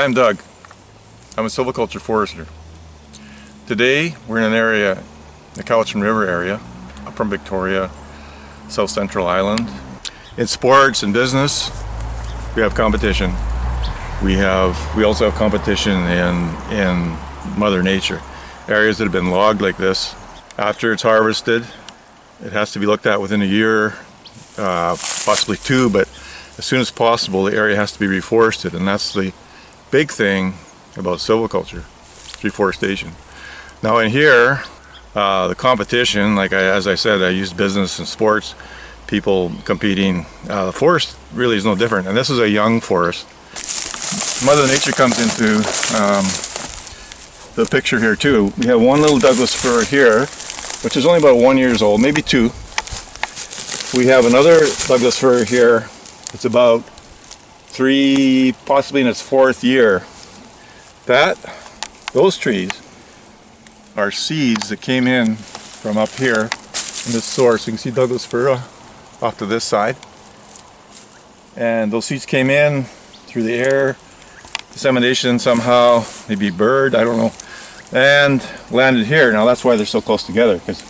Hi, I'm Doug. I'm a silviculture forester. Today we're in an area, the Cowichan River area, up from Victoria, South Central Island. In sports and business, we have competition. We also have competition in Mother Nature. Areas that have been logged like this, after it's harvested, it has to be looked at within a year, possibly two, but as soon as possible the area has to be reforested, and that's the big thing about silviculture, reforestation. Now in here, the competition, as I said, I used business and sports, people competing. The forest really is no different, and this is a young forest. Mother Nature comes into the picture here too. We have one little Douglas fir here, which is only about 1 year old, maybe 2. We have another Douglas fir here. It's about 3, possibly in its 4th year. Those trees are seeds that came in from up here in this source. You can see Douglas fir off to this side. And those seeds came in through the air, dissemination somehow, maybe bird, I don't know, and landed here. Now that's why they're so close together, because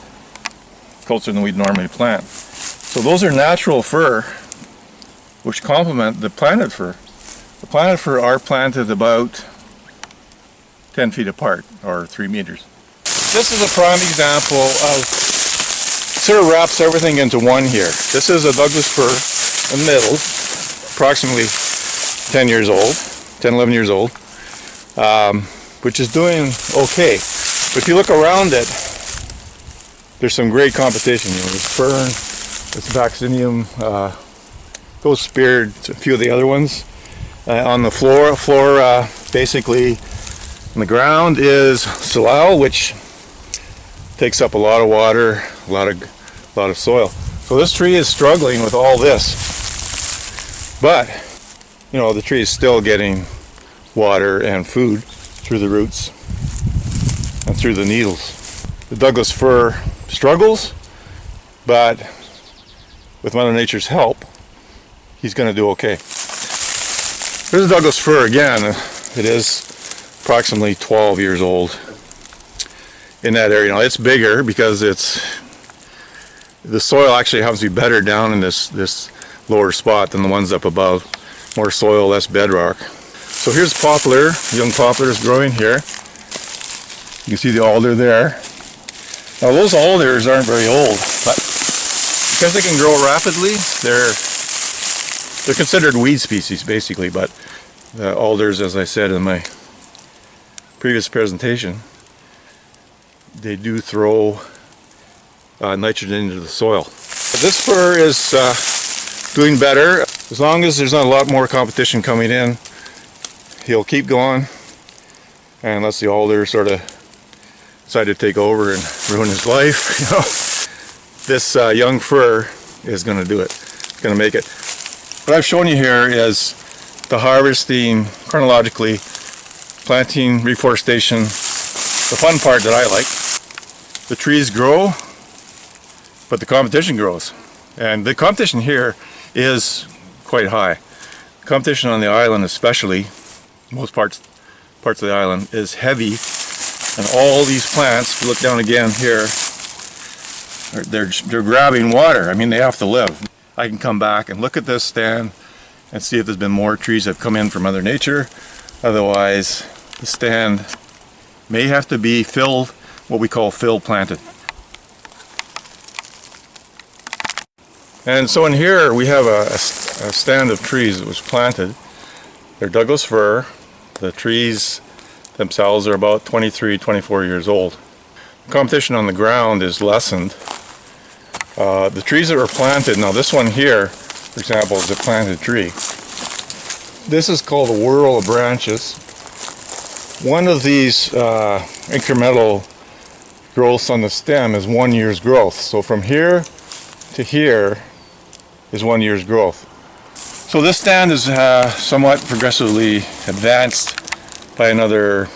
closer than we'd normally plant. So those are natural fir, which complement the planted fir. The planted fir are planted about 10 feet apart, or 3 meters. This is a prime example of, sort of wraps everything into one here. This is a Douglas fir in the middle, approximately 10 years old, 10, 11 years old, which is doing okay. But if you look around it, there's some great competition. There's fern, there's vaccinium, those speared, a few of the other ones. On the floor basically on the ground is salal, which takes up a lot of water, a lot of soil. So this tree is struggling with all this, but the tree is still getting water and food through the roots and through the needles. The Douglas fir struggles, but with Mother Nature's help, he's going to do okay. Here's a Douglas fir again. It is approximately 12 years old in that area. Now it's bigger because the soil actually happens to be better down in this lower spot than the ones up above. More soil, less bedrock. So here's poplar. Young poplar is growing here. You can see the alder there. Now those alders aren't very old, but because they can grow rapidly, they're considered weed species basically, but the alders, as I said in my previous presentation, they do throw nitrogen into the soil. This fir is doing better. As long as there's not a lot more competition coming in, he'll keep going, unless the alder sort of decide to take over and ruin his life. This young fir is going to do it. It's going to make it. What I've shown you here is the harvesting chronologically, planting, reforestation, the fun part that I like. The trees grow, but the competition grows. And the competition here is quite high. The competition on the island especially, most parts of the island, is heavy. And all these plants, if you look down again here, they're grabbing water. I mean, they have to live. I can come back and look at this stand and see if there's been more trees that have come in from Mother Nature. Otherwise, the stand may have to be filled, what we call fill planted. And so in here we have a stand of trees that was planted. They're Douglas fir. The trees themselves are about 23, 24 years old. The competition on the ground is lessened. The trees that were planted, now this one here, for example, is a planted tree. This is called a whorl of branches. One of these incremental growths on the stem is 1 year's growth. So from here to here is 1 year's growth. So this stand is somewhat progressively advanced by another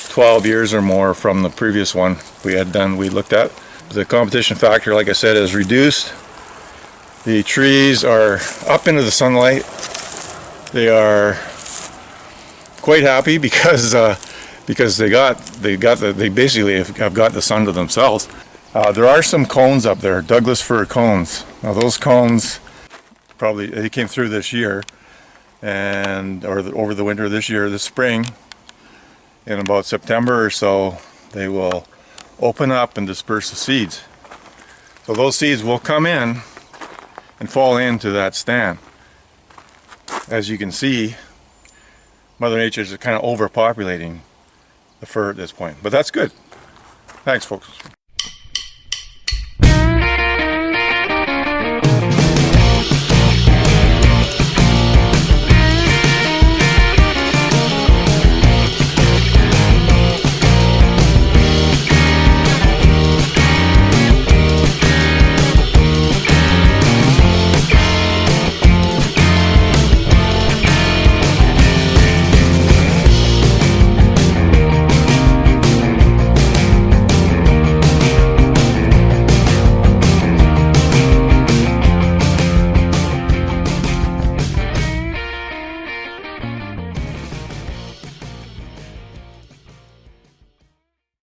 12 years or more from the previous one we looked at. The competition factor, like I said, is reduced. The trees are up into the sunlight. They are quite happy because they basically have got the sun to themselves. There are some cones up there, Douglas fir cones. Now those cones probably they came through this year, and over the winter this year, this spring, in about September or so, they will open up and disperse the seeds. So those seeds will come in and fall into that stand. As you can see, Mother Nature is kind of overpopulating the fir at this point, but that's good. Thanks, folks.